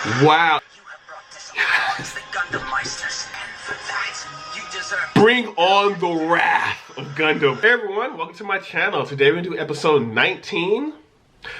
Wow. Bring on the wrath of Gundam. Hey everyone, welcome to my channel. Today we're gonna do episode 19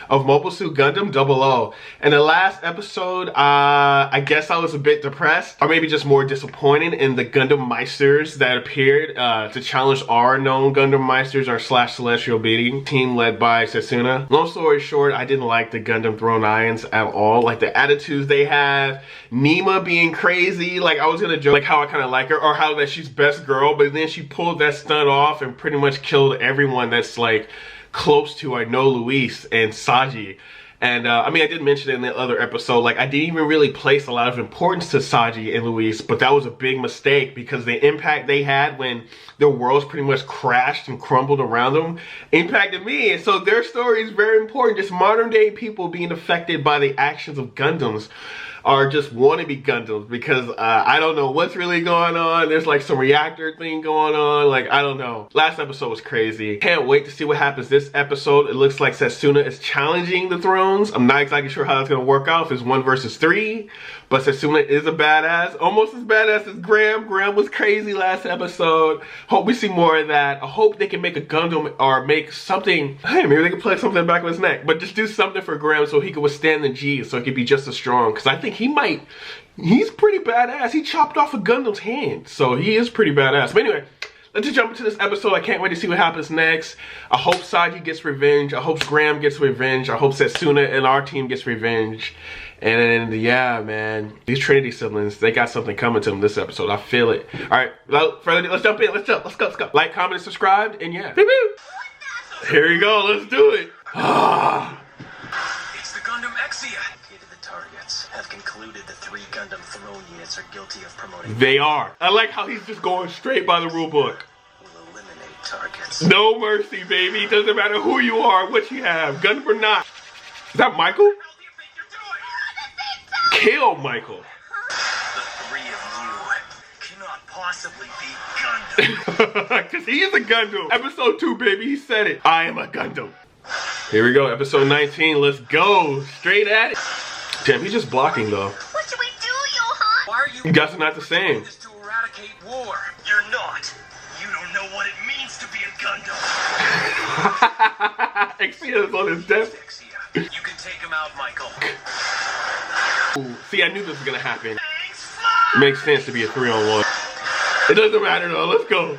of Mobile Suit Gundam 00. In the last episode, I guess I was a bit depressed, or maybe just more disappointed in the Gundam Meisters that appeared to challenge our known Gundam Meisters, our Celestial Beating team led by Setsuna. Long story short, I didn't like the Gundam brivnii at all. Like the attitudes they have, Nema being crazy, like I was gonna joke like how I kind of like her, or how that she's best girl, but then she pulled that stunt off and pretty much killed everyone that's like close to I know Luis and Saji. And I mean, I did mention it in the other episode, like I didn't even really place a lot of importance to Saji and Luis, but that was a big mistake because the impact they had when their worlds pretty much crashed and crumbled around them impacted me. And so their story is very important. Just modern day people being affected by the actions of Gundams are just wannabe Gundams, because I don't know what's really going on. There's like some reactor thing going on, like I don't know. Last episode was crazy. Can't wait to see what happens this episode. It looks like Setsuna is challenging the thrones. I'm not exactly sure how that's gonna work out if it's 1 versus 3, but Setsuna is a badass, almost as badass as Graham. Graham was crazy last episode. Hope we see more of that. I hope they can make a Gundam or make something. Hey, maybe they can play something in the back of his neck, but just do something for Graham so he can withstand the G's, so he can be just as strong, because I think he's pretty badass. He chopped off a Gundam's hand, so he is pretty badass. But anyway, let's just jump into this episode. I can't wait to see what happens next. I hope Saji gets revenge. I hope Graham gets revenge. I hope Setsuna and our team gets revenge. And yeah, man, these Trinity siblings, they got something coming to them this episode. I feel it. All right, let's jump in. Let's go. Like, comment, and subscribe, and yeah. Beep, beep. Here we go. Let's do it. It's the Gundam Exia. Have concluded the 3 Gundam throne units are guilty of promoting. They are. I like how he's just going straight by the rule book. Will eliminate targets. No mercy, baby. Doesn't matter who you are, what you have, Gundam or not. Is that Michael? Kill Michael. The 3 of you cannot possibly be Gundam. Because he is a Gundam. Episode 2, baby. He said it. I am a Gundam. Here we go. Episode 19. Let's go. Straight at it. Damn, he's just blocking though. What should we do, Johann? Why are you guys are not the same. This to eradicate war? You're not. You don't know what it means to be a Gundam. Exia is on his desk. You can take him out, Michael. Ooh, see, I knew this was gonna happen. Makes sense to be a 3-on-1. It doesn't matter though. Let's go.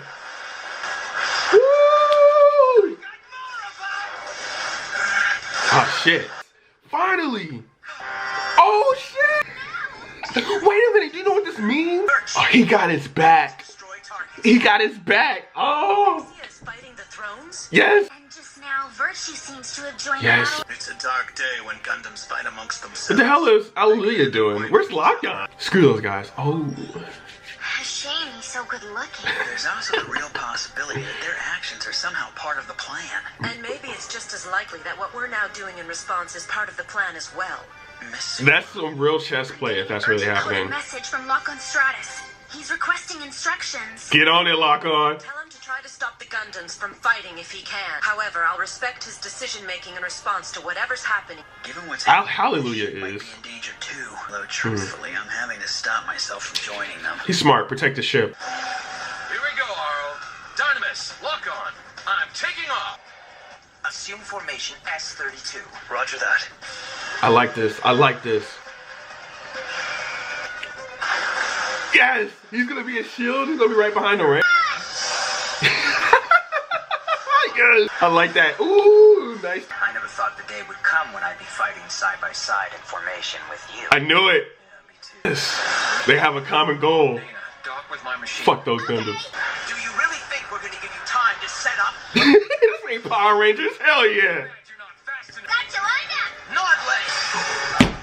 Woo! Oh shit! Finally. Oh shit! Wait a minute, do you know what this means? Oh, he got his back. He got his back. Oh! Is fighting the thrones? Yes! And just now, Virtue seems to have joined Yes. out. It's a dark day when Gundams fight amongst themselves. What the hell is Allelujah doing? Where's Lockdown? Screw those guys. Oh. Shame he's so good looking. There's also the real possibility that their actions are somehow part of the plan. And maybe it's just as likely that what we're now doing in response is part of the plan as well. That's some real chess play if that's really happening. Message from Lock-on Stratus. He's requesting instructions. Get on it, Lock-on. Tell him to try to stop the Gundams from fighting if he can. However, I'll respect his decision-making in response to whatever's happening. Given what's happening, Allelujah might is. be in danger too. Though truthfully, I'm having to stop myself from joining them. He's smart. Protect the ship. Here we go, Arl. Dynamis, lock on. I'm taking off. Assume formation S32. Roger that. I like this. I like this. Yes! He's gonna be a shield. He's gonna be right behind him, right? Yes! I like that. Ooh, nice. I never thought the day would come when I'd be fighting side by side in formation with you. I knew it. Yeah, me too. Yes. They have a common goal. Nena, dock with my machine. Fuck those Gundams. Do you really think we're gonna give you time to set up? This ain't Power Rangers. Hell yeah. You're not fast enough. Gotcha, Ida! Nadleeh!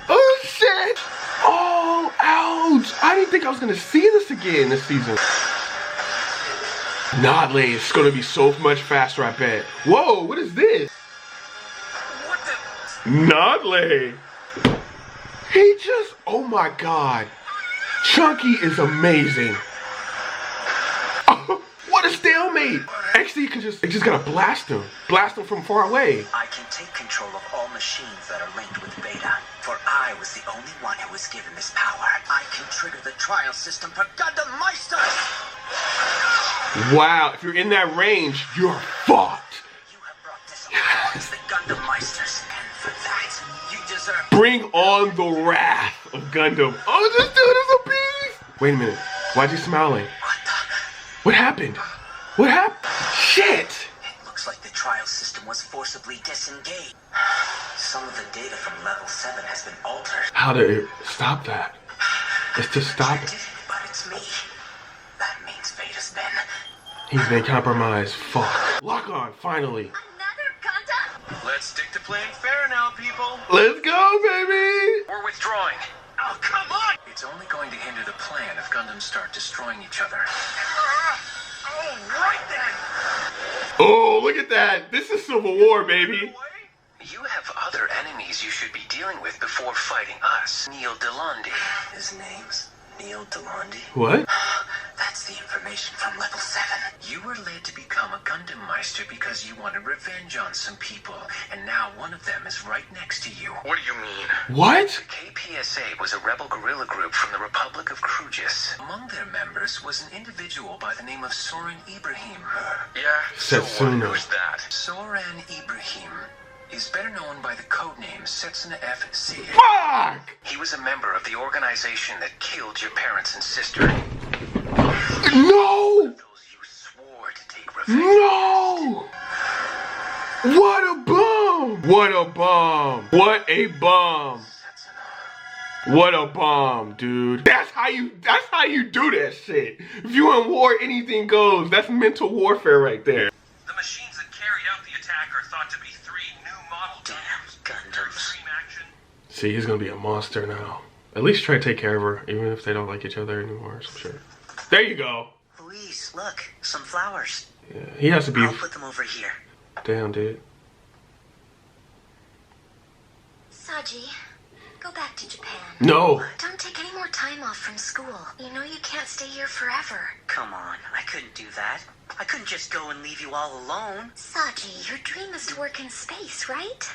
Oh shit! Oh, ouch! I didn't think I was gonna see this again this season. Nadleeh is gonna be so much faster, I bet. Whoa, what is this? What the? Nadleeh! He just, oh my god. Chunky is amazing. Oh, what a stalemate! Actually, you just gotta blast him. Blast him from far away. I can take control of all machines that are linked with Beta. For I was the only one who was given this power. I can trigger the trial system for Gundam Meisters! Wow, if you're in that range, you're fucked. You have brought dishonor against the Gundam Meisters, and for that, you deserve... Bring on the wrath of Gundam. Oh, this dude is a beast! Wait a minute. Why'd you smiling? What happened? What happened? Shit! It looks like the trial system was forcibly disengaged. Some of the data from level 7 has been altered. How to stop that? It's to stop it. But it's me. That means fate has been... He's been compromised. Fuck. Lock on, finally. Another Gundam? Let's stick to playing fair now, people. Let's go, baby! We're withdrawing. Oh, come on! It's only going to hinder the plan if Gundams start destroying each other. Oh, right then! Oh, look at that. This is Civil War, baby. You have other enemies you should be dealing with before fighting us. Neil Delandi. His name's Neil Delandi? What? That's the information from level 7. You were led to become a Gundam Meister because you wanted revenge on some people, and now one of them is right next to you. What do you mean? What? KPSA was a rebel guerrilla group from the Republic of Krugis. Among their members was an individual by the name of Soren Ibrahim. Yeah, so Setsuna. what? Who's that? Soren Ibrahim is better known by the codename Setsuna FC. Fuck! He was a member of the organization that killed your parents and sister. No! Those you swore to take revenge. No! What a bomb! What a bomb! What a bomb! What a bomb, dude. That's how you do that shit. If you in war, anything goes. That's mental warfare right there. The machines that carried out the attack are thought to be 3 new model Gundams. Extreme action. See, he's gonna be a monster now. At least try to take care of her, even if they don't like each other anymore, I'm sure. There you go. Louise, look, some flowers. Yeah, he has to be. I'll put them over here. Damn, dude. Saji, go back to Japan. No. Don't take any more time off from school. You know you can't stay here forever. Come on, I couldn't do that. I couldn't just go and leave you all alone. Saji, your dream is to work in space, right?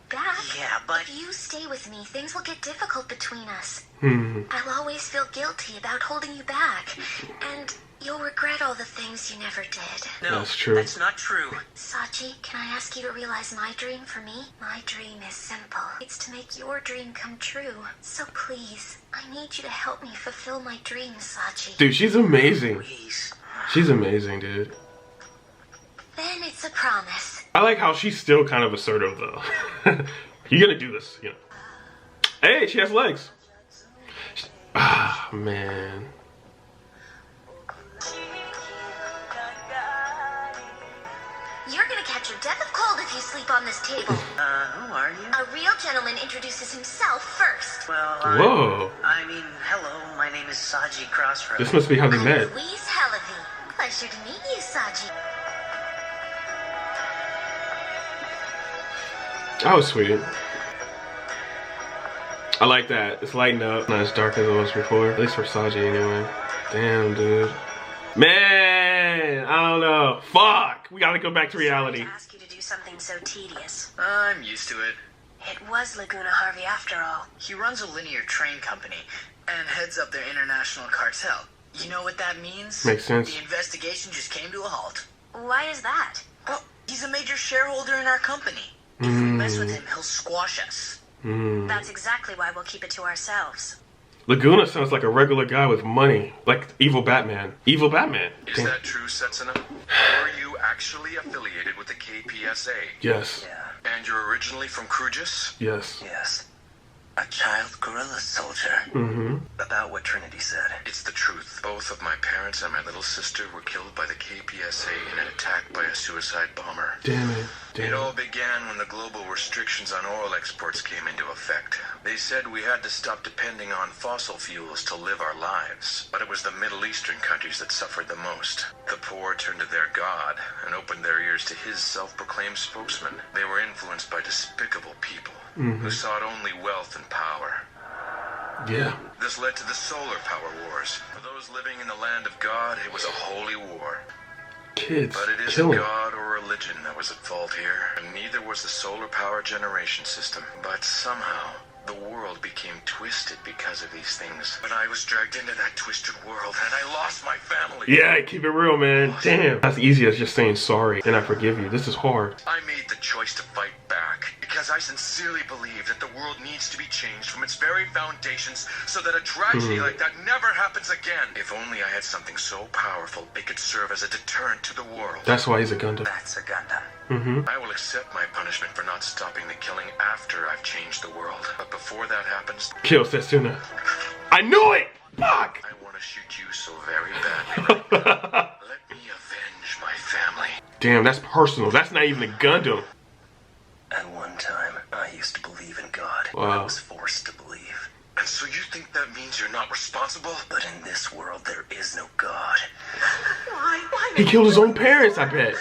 Back. Yeah, but... If you stay with me, things will get difficult between us. Mm-hmm. I'll always feel guilty about holding you back. And you'll regret all the things you never did. No, That's true. That's not true. Saji, can I ask you to realize my dream for me? My dream is simple. It's to make your dream come true. So please, I need you to help me fulfill my dream, Saji. Dude, she's amazing. Please. She's amazing, dude. Then it's a promise. I like how she's still kind of assertive, though. You're gonna do this, you know. Hey, she has legs. Ah, man. You're gonna catch your death of cold if you sleep on this table. Who are you? A real gentleman introduces himself first. Well, Whoa. I mean, hello, my name is Saji Crossroads. This must be how they I'm met. Louise Halevy. Pleasure to meet you, Saji. That was sweet. I like that. It's lighting up. Not as dark as it was before. At least for Saji, anyway. Damn, dude. Man, I don't know. Fuck. We gotta go back to reality. To ask you to do something so tedious. I'm used to it. It was Laguna Harvey after all. He runs a linear train company and heads up their international cartel. You know what that means? Makes sense. The investigation just came to a halt. Why is that? Well, he's a major shareholder in our company. If we mess with him, he'll squash us. That's exactly why we'll keep it to ourselves. Laguna sounds like a regular guy with money. Like evil Batman. Evil Batman. Is Damn. that true, Setsuna? Are you actually affiliated with the KPSA? Yes. Yeah. And you're originally from Krugis? Yes. Yes. A child guerrilla soldier. Mm-hmm. About what Trinity said. It's the truth. Both of my parents and my little sister were killed by the KPSA in an attack by a suicide bomber. Damn it. It Damn all it. began when the global restrictions on oil exports came into effect. They said we had to stop depending on fossil fuels to live our lives. But it was the Middle Eastern countries that suffered the most. The poor turned to their God and opened their ears to his self-proclaimed spokesman. They were influenced by despicable people who sought only wealth and power. Yeah. This led to the solar power wars. For those living in the land of God, it was a holy war. Kids. But it isn't Killing. God or religion that was at fault here, and neither was the solar power generation system. But somehow, The world became twisted because of these things. But I was dragged into that twisted world, and I lost my family. Yeah, keep it real, man. Damn. That's easy as just saying sorry and I forgive you. This is hard. I made the choice to fight back because I sincerely believe that the world needs to be changed from its very foundations so that a tragedy like that never happens again. If only I had something so powerful, it could serve as a deterrent to the world. That's why he's a Gundam. That's a Gundam. I will accept my punishment for not stopping the killing after I've changed the world. But before that happens, Kill Setsuna. I knew it! Fuck! I want to shoot you so very badly right now. Let me avenge my family. Damn, that's personal. That's not even a Gundam. At one time, I used to believe in God. Wow. I was forced to believe. And so you think that means you're not responsible? But in this world, there is no God. Why? He killed his own parents, I bet.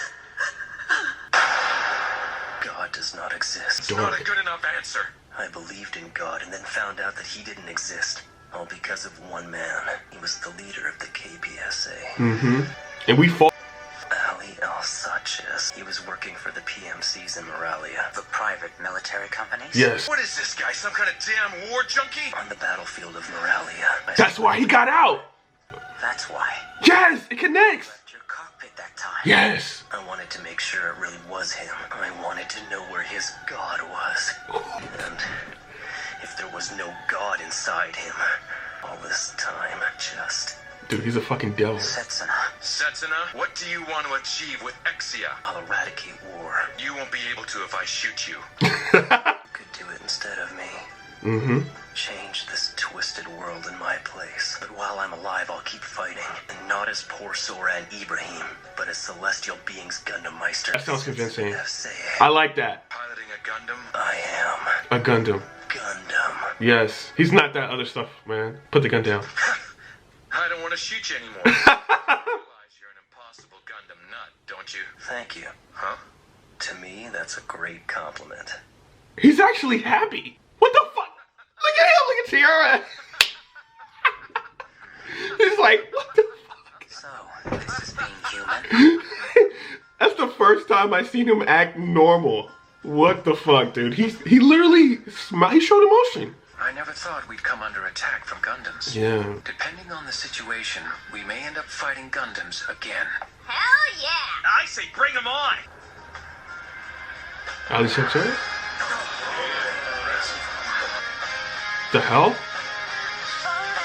God does not exist. It's not a good enough answer. I believed in God and then found out that he didn't exist. All because of one man. He was the leader of the kpsa. And we fought. He was working for the PMCs in Moralia. The private military companies? Yes. What is this guy, some kind of damn war junkie? On the battlefield of Moralia. That's why he got out. That's why. Yes, it connects. Left your cockpit that time. Yes. I wanted to make sure it really was him. I wanted to know where his God was. And if there was no God inside him, all this time, just... Dude, he's a fucking devil. Setsuna. Setsuna, what do you want to achieve with Exia? I'll eradicate war. You won't be able to if I shoot you. Could do it instead of me. Change this twisted world in my place. But while I'm alive, I'll keep fighting. And not as poor Sora and Ibrahim, but as celestial beings Gundam Meister. That sounds convincing. kpsa. I like that. Piloting a Gundam? I am A Gundam. Gundam. Yes. He's not that other stuff, man. Put the gun down. I don't want to shoot you anymore. You realize you're an impossible Gundam nut, don't you? Thank you. Huh? To me, that's a great compliment. He's actually happy. What the fuck? Look at him. Look at Tiara. He's like, what the fuck? So, this is being human? That's the first time I've seen him act normal. What the fuck, dude? He literally smiled. He showed emotion. I never thought we'd come under attack from Gundams. Yeah. Depending on the situation, we may end up fighting Gundams again. Hell yeah! I say bring him on! Ali Chapter? The hell?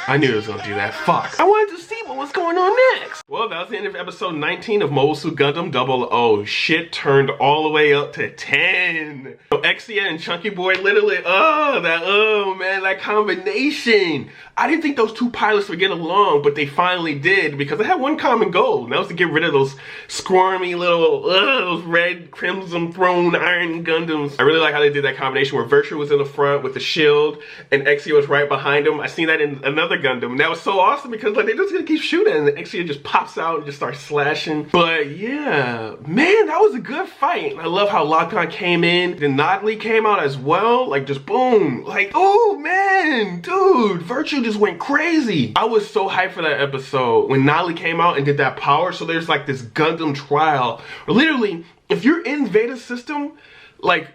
I knew it was gonna do that. Fuck. I wanted to see what was going on next. Well, that was the end of episode 19 of Mobile Suit Gundam 00. Shit turned all the way up to 10. So Exia and Chunky Boy literally, that combination. I didn't think those two pilots would get along, but they finally did because they had one common goal, and that was to get rid of those squirmy little, those red Crimson Throne Iron Gundams. I really like how they did that combination where Virtue was in the front with the shield and Exia was right behind him. I seen that in another Gundam, and that was so awesome because like they just gonna keep shooting and Exia just pops out and just starts slashing. But yeah, man, that was a good fight. I love how Laguna came in, then nadleeh came out as well, like just boom, like oh man, dude, Virtue just went crazy. I was so hyped for that episode when nadleeh came out and did that power. So there's like this Gundam trial, literally if you're in Veta's system, like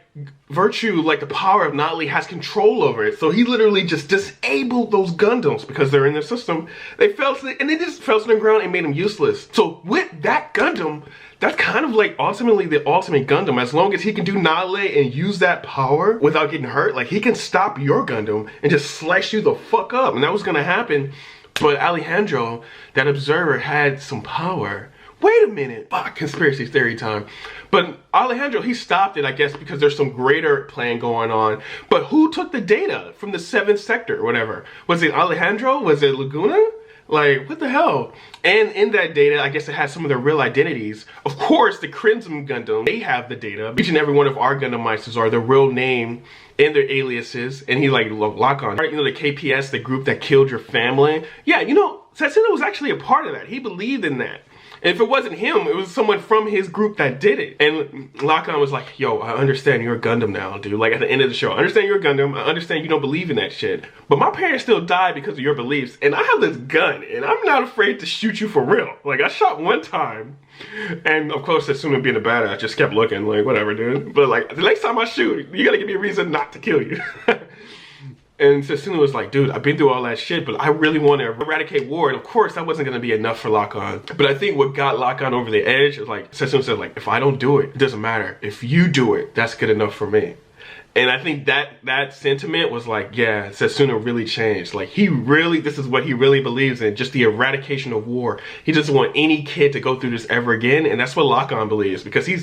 Virtue, like the power of nadleeh has control over it. So he literally just disabled those Gundams because they're in their system. They fell to the, and they just fell to the ground and made them useless. So with that Gundam, that's kind of like ultimately the ultimate Gundam. As long as he can do nadleeh and use that power without getting hurt, like he can stop your Gundam and just slice you the fuck up. And that was gonna happen. But Alejandro, that observer, had some power. Wait a minute. Conspiracy theory time. But Alejandro, he stopped it, I guess, because there's some greater plan going on. But who took the data from the 7th sector or whatever? Was it Alejandro? Was it Laguna? Like, what the hell? And in that data, I guess it has some of their real identities. Of course, the Crimson Gundam, they have the data. Each and every one of our Gundam Meisters are their real name and their aliases. And he like, lock on. Right, you know, the KPS, the group that killed your family. Yeah, you know, Setsuna was actually a part of that. He believed in that. And if it wasn't him, it was someone from his group that did it. And Laguna was like, yo, I understand you're a Gundam now, dude. Like at the end of the show, I understand you're a Gundam. I understand you don't believe in that shit. But my parents still died because of your beliefs. And I have this gun, and I'm not afraid to shoot you for real. Like I shot one time. And of course, as soon as being a badass, just kept looking like, whatever, dude. But like, the next time I shoot, you gotta give me a reason not to kill you. And Setsuna was like, dude, I've been through all that shit, but I really want to eradicate war. And of course, that wasn't going to be enough for Lock-On. But I think what got Lock-On over the edge is like, Setsuna said, like, if I don't do it, it doesn't matter. If you do it, that's good enough for me. And I think that sentiment was like, yeah, Setsuna really changed. Like, this is what he really believes in, just the eradication of war. He doesn't want any kid to go through this ever again, and that's what Lock-On believes, because he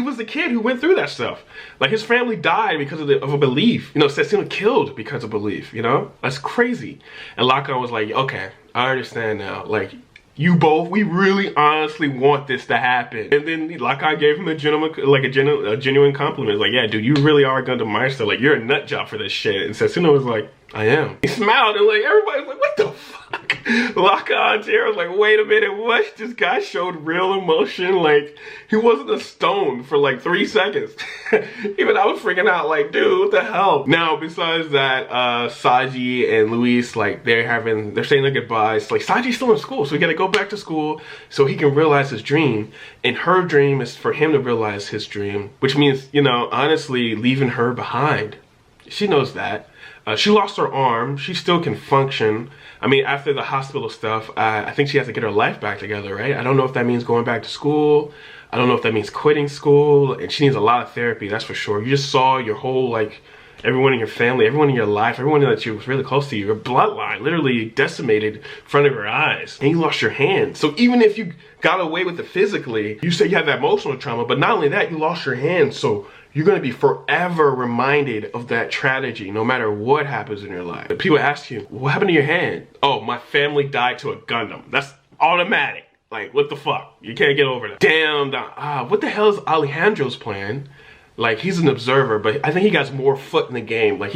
was the kid who went through that stuff. Like, his family died because of a belief. You know, Setsuna killed because of belief, you know? That's crazy. And Lock-On was like, okay, I understand now. Like, we really honestly want this to happen. And then Lock-On gave him a genuine compliment. Like, yeah, dude, you really are a Gundam Meister. Like, you're a nut job for this shit. And Setsuna was like, I am. He smiled and like, everybody was like, what the fuck? Lock-On Tara was like, wait a minute, what? This guy showed real emotion. Like, he wasn't a stone for like 3 seconds. Even I was freaking out like, dude, what the hell? Now, besides that, Saji and Luis, like, they're saying their goodbyes. Like, Saji's still in school, so he gotta go back to school so he can realize his dream. And her dream is for him to realize his dream, which means, you know, honestly, leaving her behind. She knows that. She lost her arm. She still can function. I mean, after the hospital stuff, I think she has to get her life back together, right? I don't know if that means going back to school. I don't know if that means quitting school. And she needs a lot of therapy, that's for sure. You just saw your whole, like, everyone in your family, everyone in your life, everyone that you was really close to you, your bloodline literally decimated in front of your eyes. And you lost your hand. So even if you got away with it physically, you say you had that emotional trauma, but not only that, you lost your hand. So you're going to be forever reminded of that tragedy, no matter what happens in your life. But people ask you, what happened to your hand? Oh, my family died to a Gundam. That's automatic. Like, what the fuck? You can't get over that. Damn, what the hell is Alejandro's plan? Like, he's an observer, but I think he got more foot in the game. Like,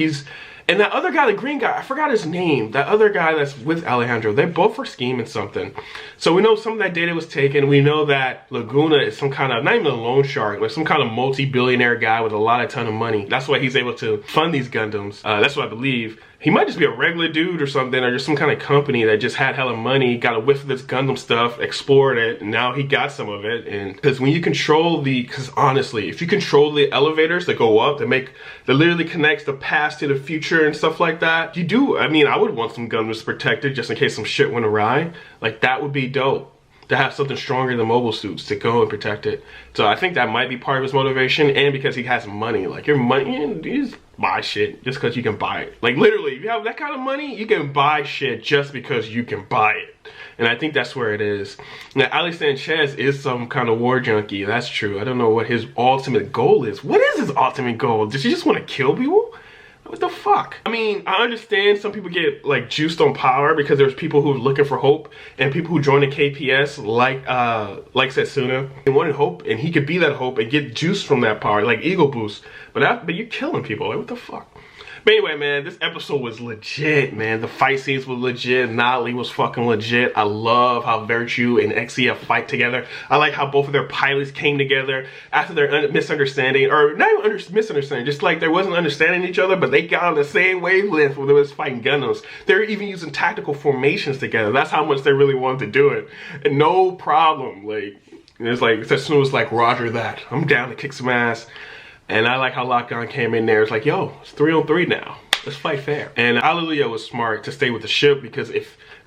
and that other guy, the green guy, I forgot his name. That other guy that's with Alejandro, they both were scheming something. So we know some of that data was taken. We know that Laguna is some kind of, not even a loan shark, but some kind of multi-billionaire guy with a ton of money. That's why he's able to fund these Gundams. That's what I believe. He might just be a regular dude or something, or just some kind of company that just had hella money, got a whiff of this Gundam stuff, explored it, and now he got some of it. And because when you control because honestly, if you control the elevators that go up, that literally connects the past to the future and stuff like that, you do. I mean, I would want some Gundams protected just in case some shit went awry. Like, that would be dope. To have something stronger than mobile suits to go and protect it. So I think that might be part of his motivation, and because he has money. Like, your money, you just buy shit just because you can buy it. Like, literally, if you have that kind of money, you can buy shit just because you can buy it. And I think that's where it is. Now, Ali Sanchez is some kind of war junkie. That's true. I don't know what his ultimate goal is. What is his ultimate goal? Does he just want to kill people? What the fuck? I mean, I understand some people get like juiced on power because there's people who are looking for hope, and people who join the KPS like Setsuna and wanted hope, and he could be that hope and get juice from that power, like ego boost. But you're killing people. Like, what the fuck? But anyway, man, this episode was legit, man. The fight scenes were legit. Nadleeh was fucking legit. I love how Virtue and XEF fight together. I like how both of their pilots came together after their misunderstanding, or not even misunderstanding, just like they wasn't understanding each other, but they got on the same wavelength when they was fighting Gundams. They were even using tactical formations together. That's how much they really wanted to do it. And no problem. Like, it's like, Setsuna was like, roger that. I'm down to kick some ass. And I like how Lock-On came in there. It's like, yo, it's 3-on-3 now. Let's fight fair. And Allelujah was smart to stay with the ship because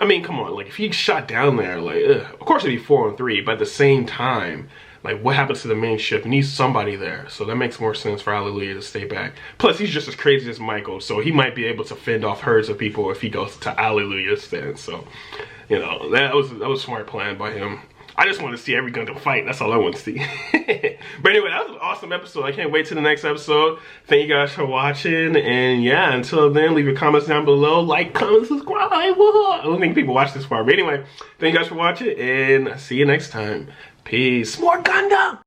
I mean, come on, like, if he shot down there, like, of course it'd be 4-on-3, but at the same time, like, what happens to the main ship? It needs somebody there. So that makes more sense for Allelujah to stay back. Plus, he's just as crazy as Michael, so he might be able to fend off herds of people if he goes to Allelujah's stand. So, you know, that was a smart plan by him. I just want to see every Gundam fight. That's all I want to see. But anyway, that was an awesome episode. I can't wait till the next episode. Thank you guys for watching. And yeah, until then, leave your comments down below. Like, comment, subscribe. I don't think people watch this far. But anyway, thank you guys for watching. And see you next time. Peace. More Gundam!